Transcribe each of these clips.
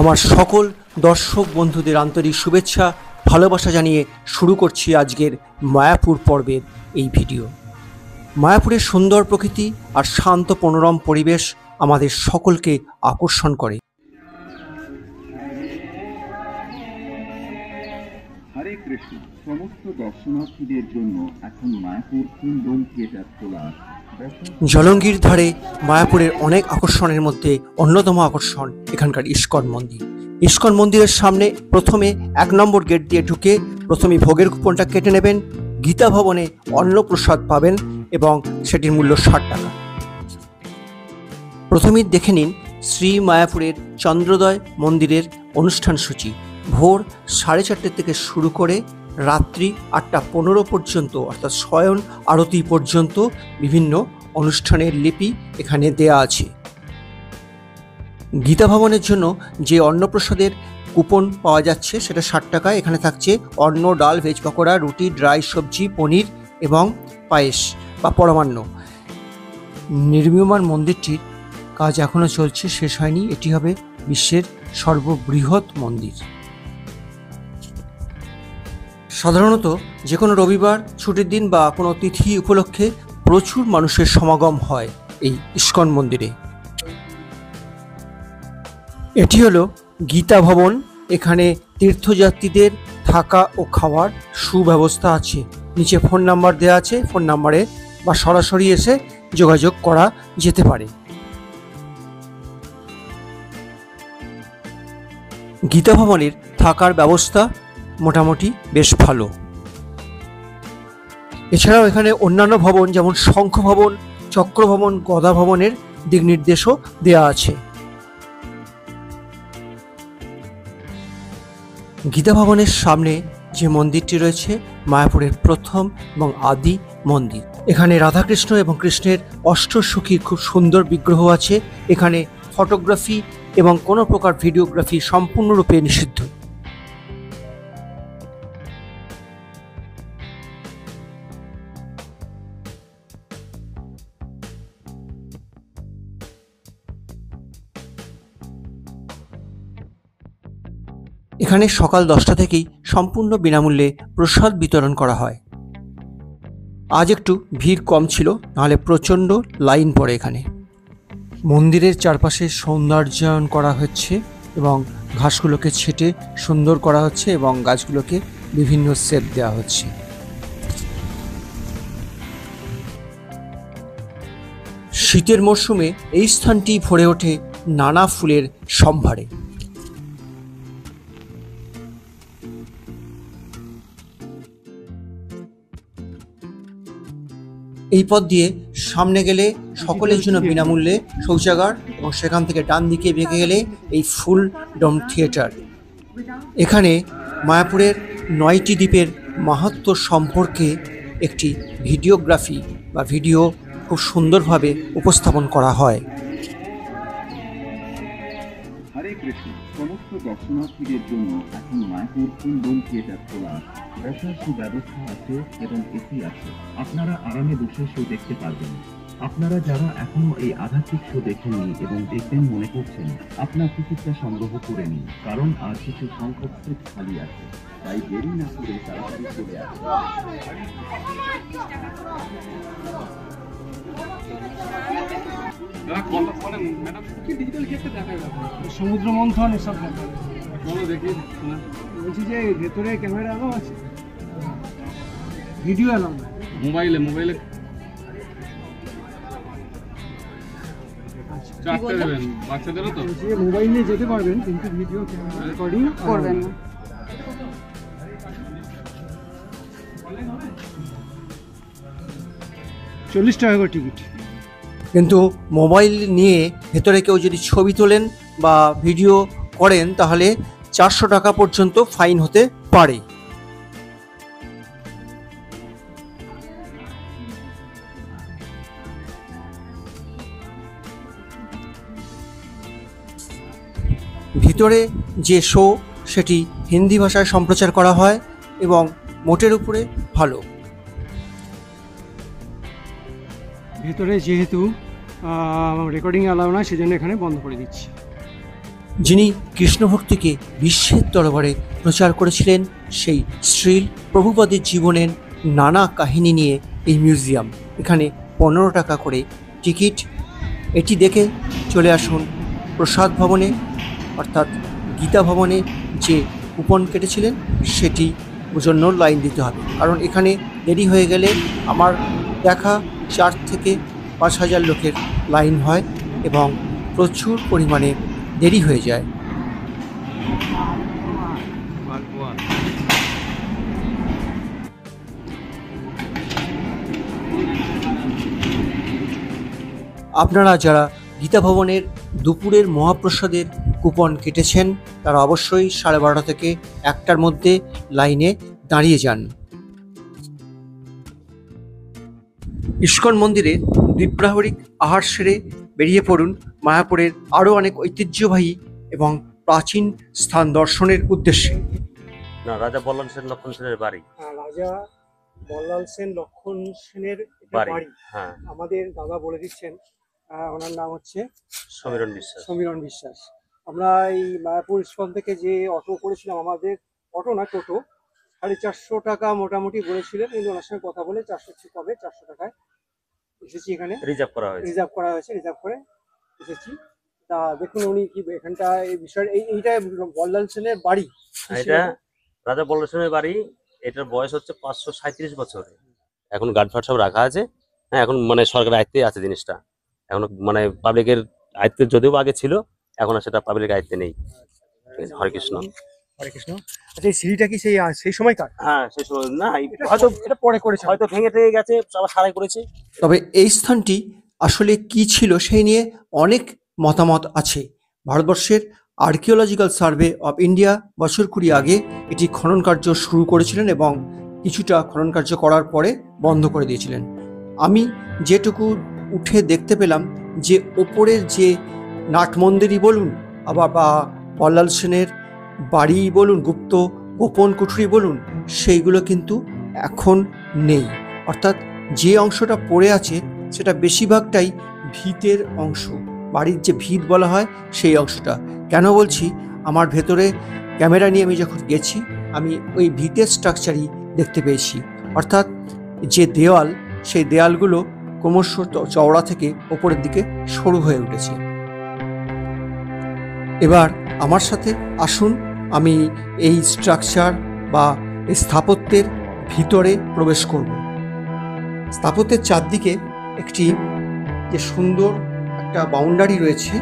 আমার সকল দর্শক বন্ধুদের আন্তরিক শুভেচ্ছা ভালোবাসা জানিয়ে শুরু করছি আজকের মায়াপুর পর্বের এই ভিডিও। মায়াপুরের সুন্দর প্রকৃতি আর শান্ত মনোরম পরিবেশ আমাদের সকলকে আকর্ষণ করে। হরে কৃষ্ণ। সমস্ত দর্শনার্থীদের জন্য এখন মায়াপুর কিংডম থিয়েটার খোলা আছে। জলঙ্গির ধারে মায়াপুরের অনেক আকর্ষণের মধ্যে অন্যতম আকর্ষণ এখানকার ইস্কন মন্দির। ইস্কন মন্দিরের সামনে প্রথমে 1 নম্বর গেট দিয়ে ঢুকে প্রথমে ভোগের কুপনটা কেটে নেবেন। গীতা ভবনে অন্নপ্রসাদ পাবেন এবং সেটির মূল্য 60 টাকা। প্রথমেই দেখে নিন শ্রী মায়াপুরের চন্দ্রোদয় মন্দিরের অনুষ্ঠান সূচি। ভোর 4:30 থেকে শুরু করে রাত্রি 8:15 পর্যন্ত অর্থাৎ শয়ন আরতি পর্যন্ত বিভিন্ন অনুষ্ঠানের লিপি এখানে দেয়া আছে। গীতা ভবনের জন্য যে অন্নপ্রসাদের কুপন পাওয়া যাচ্ছে সেটা 60 টাকা। এখানে থাকছে অন্ন, ডাল, ভেজ পকোড়া, রুটি, ড্রাই সবজি, পনির এবং পায়েস বা পরমান্ন। নির্মীয়মান মন্দিরটির কাজ এখনও চলছে, শেষ হয়নি। এটি হবে বিশ্বের সর্ববৃহৎ মন্দির। সাধারণত যে কোনো রবিবার, ছুটির দিন বা কোনো তিথি উপলক্ষে প্রচুর মানুষের সমাগম হয় এই ইস্কন মন্দিরে। এটি হলো গীতা ভবন। এখানে তীর্থযাত্রীদের থাকা ও খাওয়ার সুব্যবস্থা আছে। নিচে ফোন নাম্বার দেওয়া আছে, ফোন নাম্বারে বা সরাসরি এসে যোগাযোগ করা যেতে পারে। গীতা ভবনের থাকার ব্যবস্থা মোটামুটি বেশ ভালো। এছাড়াও এখানে অন্যান্য ভবন যেমন শঙ্খ ভবন, চক্র ভবন, গদা ভবনের দিক নির্দেশও দেওয়া আছে। গীতা ভবনের সামনে যে মন্দিরটি রয়েছে মায়াপুরের প্রথম এবং আদি মন্দির। এখানে রাধাকৃষ্ণ এবং কৃষ্ণের অষ্টসখীর খুব সুন্দর বিগ্রহ আছে। এখানে ফটোগ্রাফি এবং কোনো প্রকার ভিডিওগ্রাফি সম্পূর্ণরূপে নিষিদ্ধ। এখানে সকাল 10টা থেকেই সম্পূর্ণ বিনামূল্যে প্রসাদ বিতরণ করা হয়। আজ একটু ভিড় কম ছিল, নাহলে প্রচণ্ড লাইন পড়ে এখানে। মন্দিরের চারপাশে সৌন্দর্যায়ন করা হচ্ছে এবং ঘাসগুলোকে ছেটে সুন্দর করা হচ্ছে এবং গাছগুলোকে বিভিন্ন শেপ দেওয়া হচ্ছে। শীতের মরশুমে এই স্থানটি ভরে ওঠে নানা ফুলের সম্ভারে। এই পথ দিয়ে সামনে গেলে সকলের জন্য বিনামূল্যে শৌচাগার এবং সেখান থেকে ডান দিকে বেঁকে গেলে এই ফুল ডম থিয়েটার। এখানে মায়াপুরের 9টি দ্বীপের মাহাত্ম্য সম্পর্কে একটি ভিডিওগ্রাফি বা ভিডিও খুব সুন্দরভাবে উপস্থাপন করা হয়। হরে কৃষ্ণ। সমস্ত দর্শনার্থীদের জন্য এখন মায়াপুর কিংডম থিয়েটার খোলা আছে। বসার সুব্যবস্থা আছে এবং এসি আছে। আপনারা আরামে বসে শো দেখতে পারবেন। আপনারা যারা এখনো এই আধ্যাত্মিক শো দেখেননি এবং দেখবেন মনে করছেন, আপনার টিকিটটা সংগ্রহ করে নিন, কারণ আর কিছু সংখ্যক সিট খালি আছে। তাই দেরি না করে তাড়াতাড়ি চলে আসুন। সমুদ্র মন্থন এসব দেখি। বলছি যে ভেতরে ক্যামেরা অ্যালাউ আছে, ভিডিও অ্যালাউ না। মোবাইলে চারটে দেবেন বাচ্চাদেরও তো। মোবাইল নিয়ে যেতে পারবেন কিন্তু ভিডিও রেকর্ডিং করবেন না। $40 করে টিকিট। কিন্তু মোবাইল নিয়ে ভেতরে কেউ যদি ছবি তোলেন বা ভিডিও করেন তাহলে 400 টাকা পর্যন্ত ফাইন হতে পারে। ভিতরে যে শো সেটি হিন্দি ভাষায় সম্প্রচার করা হয় এবং মোটের উপরে ভালো। ভেতরে যেহেতু রেকর্ডিং অ্যালাউ না, সেজন্য এখানে বন্ধ করে দিচ্ছি। যিনি কৃষ্ণভক্তিকে বিশ্বের দরবারে প্রচার করেছিলেন, সেই শ্রীল প্রভুপাদের জীবনের নানা কাহিনী নিয়ে এই মিউজিয়াম। এখানে 15 টাকা করে টিকিট। এটি দেখে চলে আসুন প্রসাদ ভবনে, অর্থাৎ গীতা ভবনে যে কুপন কেটেছিলেন সেটি জন্য লাইন দিতে হবে, কারণ এখানে দেরি হয়ে গেলে আমার দেখা 4 থেকে 5,000 লোকের লাইন হয় এবং প্রচুর পরিমাণে দেরি হয়ে যায়। আপনারা যারা গীতা ভবনের দুপুরের মহাপ্রসাদের কুপন কেটেছেন তারা অবশ্যই 12:30 থেকে 1টার মধ্যে লাইনে দাঁড়িয়ে যান। ইস্কন মন্দিরে দ্বিপ্রাহরিক আহার সেরে বেরিয়ে পড়ুন মায়াপুরের আরও অনেক ঐতিহ্যবাহী এবং প্রাচীন স্থান দর্শনের উদ্দেশ্যে। না, রাজা বল্লভ সেন লক্ষণ সেনের বাড়ি। রাজা বল্লাল সেন লক্ষণ সেনের বাড়ি, হ্যাঁ। আমাদের দাদা বলে দিচ্ছেন, ওনার নাম হচ্ছে সমীরণ বিশ্বাস। সমীরণ বিশ্বাস। আমরা এই মায়াপুর ইস্কন থেকে যে অটো করেছিলাম, আমাদের অটো না টোটো, 450 টাকা মোটামুটি বলেছিলেন, কিন্তু ওনার সঙ্গে কথা বলে 400 ঠিক হবে, 400 টাকায় এসেছি। এখানে রিজার্ভ করা হয়েছে, রিজার্ভ করে এসেছি। তা দেখুন উনি কি এখানটা এই বিষয় এইটা বল্লাল সেনের বাড়ি, এটা রাজা বল্লভ সেনের বাড়ি। এটার বয়স হচ্ছে 537 বছর। এখন গার্ড ফার্ড সব রাখা আছে, হ্যাঁ। এখন মানে সরকারের আয়ত্তে আছে জিনিসটা, এখন মানে পাবলিকের আয়ত্তে যদিও আগে ছিল, এখন আর সেটা পাবলিকের আয়ত্তে নেই। হরে কৃষ্ণ, হরে কৃষ্ণ। আচ্ছা, এই সিঁড়িটা কি সেই সময়কার? হ্যাঁ, সেই সময় না, হয়তো এটা পরে করেছে, হয়তো ভেঙে টেঙে গেছে, আবার সারাই করেছে। তবে এই স্থানটি আসলে কি ছিল সেই নিয়ে অনেক মতামত আছে। ভারতবর্ষের আর্কিওলজিক্যাল সার্ভে অফ ইন্ডিয়া বছর 20 আগে এটি খনন কার্য শুরু করেছিলেন এবং কিছুটা খনন কার্য করার পরে বন্ধ করে দিয়েছিলেন। আমি যেটুকু উঠে দেখতে পেলাম যে ওপরের যে নাট মন্দিরই বলুন, আবার বা বল্লাল সেনের বাড়ি বলুন, গোপন কুঠুরি বলুন, সেইগুলো কিন্তু এখন নেই। অর্থাৎ যে অংশটা পড়ে আছে সেটা বেশিরভাগটাই ভিতের অংশ, বাড়ির যে ভিত বলা হয় সেই অংশটা। কেন বলছি, আমার ভেতরে ক্যামেরা নিয়ে আমি যখন গেছি আমি ওই ভিতের স্ট্রাকচারই দেখতে পেয়েছি। অর্থাৎ যে দেওয়াল, সেই দেওয়ালগুলো ক্রমশ চওড়া থেকে ওপরের দিকে সরু হয়ে উঠেছে। এবার আমার সাথে আসুন, আমি এই স্ট্রাকচার বা এই স্থাপত্যের ভিতরে প্রবেশ করব। স্থাপত্যের চারদিকে একটি যে সুন্দর একটা বাউন্ডারি রয়েছে,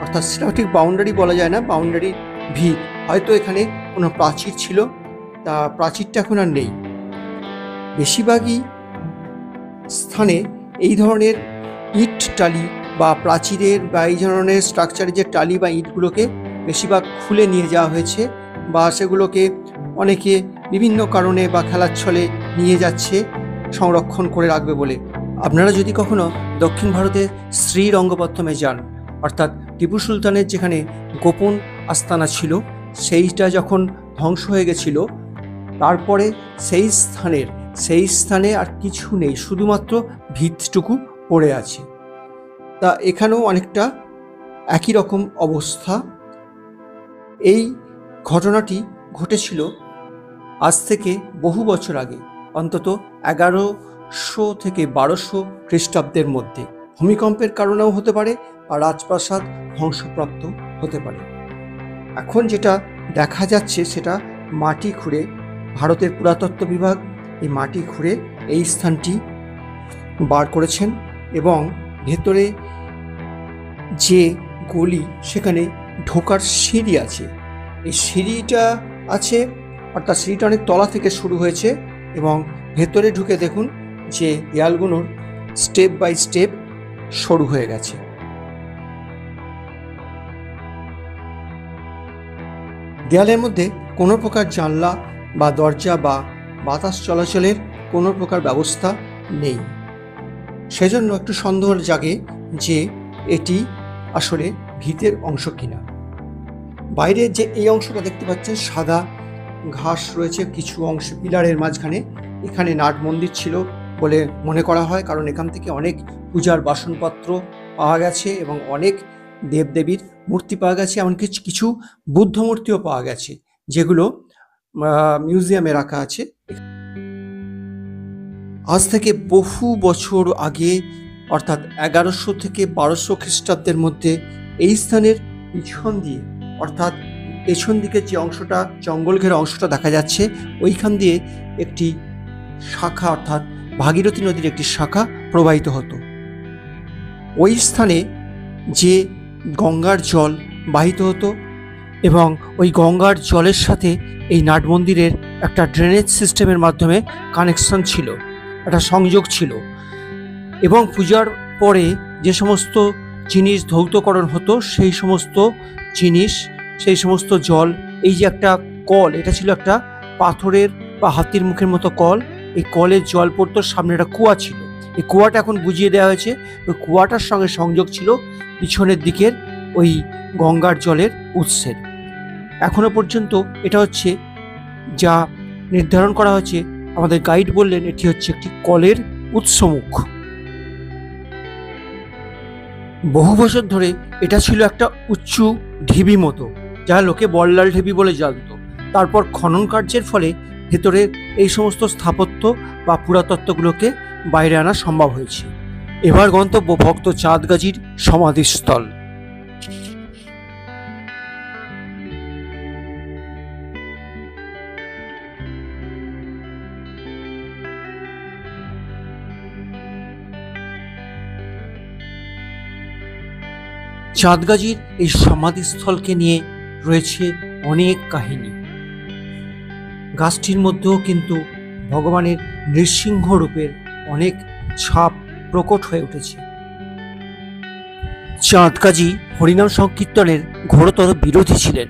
অর্থাৎ সেটা ঠিক বাউন্ডারি বলা যায় না, বাউন্ডারি ভিত। হয়তো এখানে কোনো প্রাচীর ছিল, তা প্রাচীরটা এখন আর নেই। বেশিরভাগই স্থানে এই ধরনের ইট টালি বা প্রাচীরের বা এই ধরনের স্ট্রাকচারের যে টালি বা ইটগুলোকে বেশিরভাগ খুলে নিয়ে যাওয়া হয়েছে, বা সেগুলোকে অনেকে বিভিন্ন কারণে বা খেলার ছলে নিয়ে যাচ্ছে সংরক্ষণ করে রাখবে বলে। আপনারা যদি কখনো দক্ষিণ ভারতের শ্রীরঙ্গপত্তমে যান, অর্থাৎ টিপু সুলতানের যেখানে গোপন আস্তানা ছিল, সেইটা যখন ধ্বংস হয়ে গেছিল, তারপরে সেই স্থানে আর কিছু নেই, শুধুমাত্র ভিতটুকু পড়ে আছে। তা এখানেও অনেকটা একই রকম অবস্থা। এই ঘটনাটি ঘটেছিল আজ থেকে বহু বছর আগে, অন্তত 1100 থেকে 1200 খ্রিস্টাব্দের মধ্যে। ভূমিকম্পের কারণেও হতে পারে আর রাজপ্রাসাদ ধ্বংসপ্রাপ্ত হতে পারে। এখন যেটা দেখা যাচ্ছে সেটা মাটি খুঁড়ে, ভারতের পুরাতত্ত্ব বিভাগ এই মাটি খুঁড়ে এই স্থানটি বার করেছেন এবং ভেতরে যে গলি সেখানে ঢোকার সিঁড়ি আছে। এই সিঁড়িটা আছে, অর্থাৎ সিঁড়িটা অনেক তলা থেকে শুরু হয়েছে এবং ভেতরে ঢুকে দেখুন যে দেয়ালগুলোর স্টেপ বাই স্টেপ সরু হয়ে গেছে। দেয়ালের মধ্যে কোনো প্রকার জানলা বা দরজা বা বাতাস চলাচলের কোনো প্রকার ব্যবস্থা নেই। সেজন্য একটু সন্দেহ জাগে যে এটি আসলে ভিতের অংশ কিনা। বাইরে যে এই অংশটা দেখতে পাচ্ছেন, সাদা ঘাস রয়েছে কিছু অংশ পিলারের মাঝখানে, এখানে নাট মন্দির ছিল বলে মনে করা হয়, কারণ এখান থেকে অনেক পূজার বাসনপত্র পাওয়া গেছে এবং অনেক দেবদেবীর মূর্তি পাওয়া গেছে, এমনকি কিছু বুদ্ধ মূর্তিও পাওয়া গেছে, যেগুলো মিউজিয়ামে রাখা আছে। আজ থেকে বহু বছর আগে, অর্থাৎ 1100 থেকে 1200 খ্রিস্টাব্দের মধ্যে এই স্থানের পিছন দিয়ে, অর্থাৎ পেছন দিকে যে অংশটা জঙ্গল ঘেরা অংশটা দেখা যাচ্ছে, ওইখান দিয়ে একটি শাখা, অর্থাৎ ভাগীরথী নদীর একটি শাখা প্রবাহিত হতো। ওই স্থানে যে গঙ্গার জল বাহিত হতো এবং ওই গঙ্গার জলের সাথে এই নাট মন্দিরের একটা ড্রেনেজ সিস্টেমের মাধ্যমে কানেকশন ছিল, একটা সংযোগ ছিল। এবং পূজার পরে যে সমস্ত জিনিস ধৌতকরণ হতো, সেই সমস্ত জিনিস, সেই সমস্ত জল, এই যে একটা কল, এটা ছিল একটা পাথরের বা হাতির মুখের মতো কল, এই কলের জল পড়তো, সামনে একটা কুয়া ছিল, এই কুয়াটা এখন বুঝিয়ে দেওয়া হয়েছে। ওই কুয়াটার সঙ্গে সংযোগ ছিল পিছনের দিকের ওই গঙ্গার জলের উৎসের। এখনো পর্যন্ত এটা হচ্ছে যা নির্ধারণ করা হয়েছে, আমাদের গাইড বললেন এটি হচ্ছে একটি কলের উৎসমুখ। বহু বছর ধরে এটা ছিল একটা উঁচু ঢিবি মতো, যা লোকে বল্লাল ঢিবি বলে জানতো। তারপর খনন কার্যের ফলে ভেতরের এই সমস্ত স্থাপত্য বা পুরাতত্ত্বগুলোকে বাইরে আনা সম্ভব হয়েছে। এবার গন্তব্য ভক্ত চাঁদগাজীর সমাধিস্থল। চাঁদগাজীর এই সমাধিস্থলকে নিয়ে রয়েছে অনেক কাহিনী। গাছটির মধ্যেও কিন্তু ভগবানের নৃসিংহ রূপের অনেক ছাপ প্রকট হয়ে উঠেছে। চাঁদগাজী হরিনাম সংকীর্তনের ঘোরতর বিরোধী ছিলেন।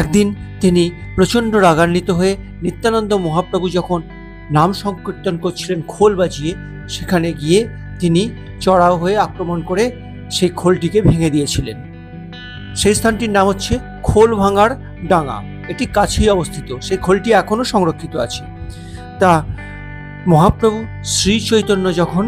একদিন তিনি প্রচণ্ড রাগান্বিত হয়ে নিত্যানন্দ মহাপ্রভু যখন নাম সংকীর্তন করছিলেন খোল বাজিয়ে, সেখানে গিয়ে তিনি চড়াও হয়ে আক্রমণ করে সেই খোলটিকে ভেঙে দিয়েছিলেন। সেই স্থানটির নাম হচ্ছে খোল ভাঙার ডাঙা, এটি কাছেই অবস্থিত। সেই খোলটি এখনো সংরক্ষিত আছে। তা মহাপ্রভু শ্রী চৈতন্য যখন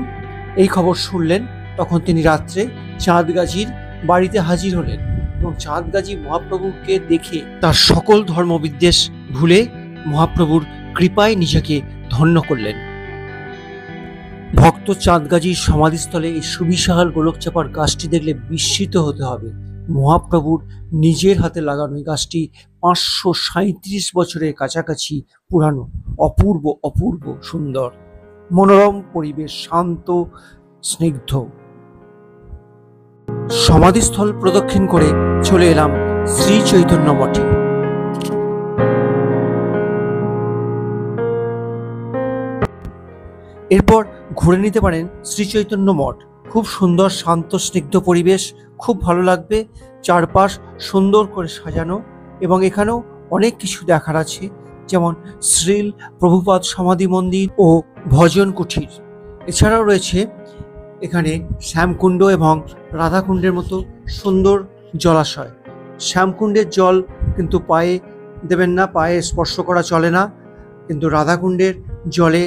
এই খবর শুনলেন, তখন তিনি রাত্রে চাঁদগাজীর বাড়িতে হাজির হলেন এবং চাঁদগাজী মহাপ্রভুকে দেখে তার সকল ধর্মবিদ্বেষ ভুলে মহাপ্রভুর কৃপায় নিজেকে ধন্য করলেন। ভক্ত চাঁদগাজীর সমাধিস্থলে এই সুবিশাল গোলকচাপার গাছটি দেখলে বিস্মিত হতে হবে। মহাপ্রভুর নিজের হাতে লাগানো এই গাছটি 537 বছরের কাছাকাছি পুরানো, অপূর্ব অপূর্ব সুন্দর, মনোরম পরিবেশ, শান্ত স্নিগ্ধ। সমাধিস্থল প্রদক্ষিণ করে চলে এলাম শ্রী চৈতন্য মঠে। এরপর ঘুরে নিতে পারেন শ্রী চৈতন্য মঠ। খুব সুন্দর শান্ত স্নিগ্ধ পরিবেশ, খুব ভালো লাগবে। চারপাশ সুন্দর করে সাজানো এবং এখানেও অনেক কিছু দেখার আছে, যেমন শ্রীল প্রভুপাদ সমাধি মন্দির ও ভজন কুঠির। এছাড়াও রয়েছে এখানে শ্যামকুণ্ড এবং রাধাকুণ্ডের মতো সুন্দর জলাশয়। শ্যামকুণ্ডের জল কিন্তু পায়ে দেবেন না, পায়ে স্পর্শ করা চলে না, কিন্তু রাধাকুণ্ডের জলে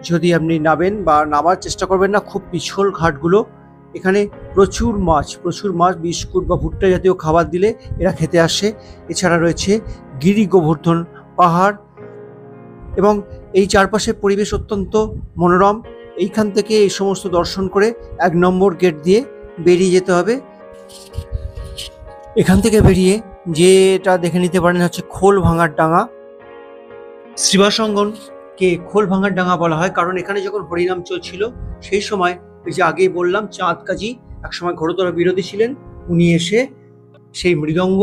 যদি আপনি নামেন বা নামার চেষ্টা করবেন না, খুব পিছল ঘাটগুলো। এখানে প্রচুর মাছ বিস্কুট বা ভুট্টা জাতীয় খাবার দিলে এরা খেতে আসে। এছাড়া রয়েছে গিরি গোবর্ধন পাহাড় এবং এই চারপাশের পরিবেশ অত্যন্ত মনোরম। এইখান থেকে এই সমস্ত দর্শন করে 1 নম্বর গেট দিয়ে বেরিয়ে যেতে হবে। এখান থেকে বেরিয়ে যেটা দেখে নিতে পারেন হচ্ছে খোল ভাঙার ডাঙা। শ্রীবাসঙ্গনকে খোল ভাঙার ডাঙা বলা হয় কারণ এখানে যখন হরিনাম চলছিল সেই সময়, ওই যে আগেই বললাম, চাঁদগাজী একসময় ঘোরতর বিরোধী ছিলেন, উনি এসে সেই মৃদঙ্গ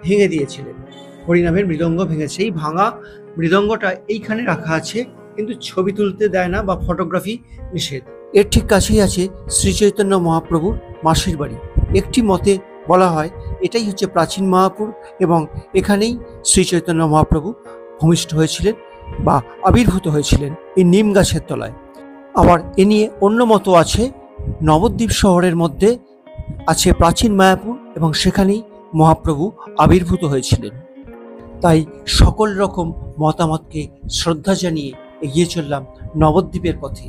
ভেঙে দিয়েছিলেন, হরিনামের মৃদঙ্গ ভেঙে। সেই ভাঙা মৃদঙ্গটা এইখানে রাখা আছে, কিন্তু ছবি তুলতে দেয় না বা ফটোগ্রাফি নিষেধ। এর ঠিক কাছেই আছে শ্রী চৈতন্য মহাপ্রভুর মাসির বাড়ি। একটি মতে বলা হয় এটাই হচ্ছে প্রাচীন মায়াপুর এবং এখানেই শ্রী চৈতন্য মহাপ্রভু ভূমিষ্ঠ হয়েছিলেন বা আবির্ভূত হয়েছিলেন, এই নিম গাছের তলায়। আবার এ নিয়ে অন্য মত আছে, নবদ্বীপ শহরের মধ্যে আছে প্রাচীন মায়াপুর এবং সেখানেই মহাপ্রভু আবির্ভূত হয়েছিলেন। তাই সকল রকম মতামতকে শ্রদ্ধা জানিয়ে এগিয়ে চললাম নবদ্বীপের পথে।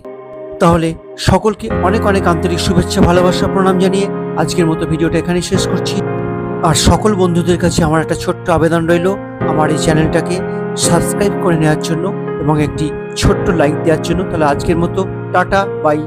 তাহলে সকলকে অনেক অনেক আন্তরিক শুভেচ্ছা, ভালোবাসা, প্রণাম জানিয়ে আজকের মতো ভিডিওটা এখানেই শেষ করছি। আর সকল বন্ধুদের কাছে আমার একটা ছোট্ট আবেদন রইল, আমার এই চ্যানেলটাকে সাবস্ক্রাইব করে নেওয়ার জন্য এবং একটি ছোট্ট লাইক দেওয়ার জন্য। তাহলে আজকের মতো টাটা বাই।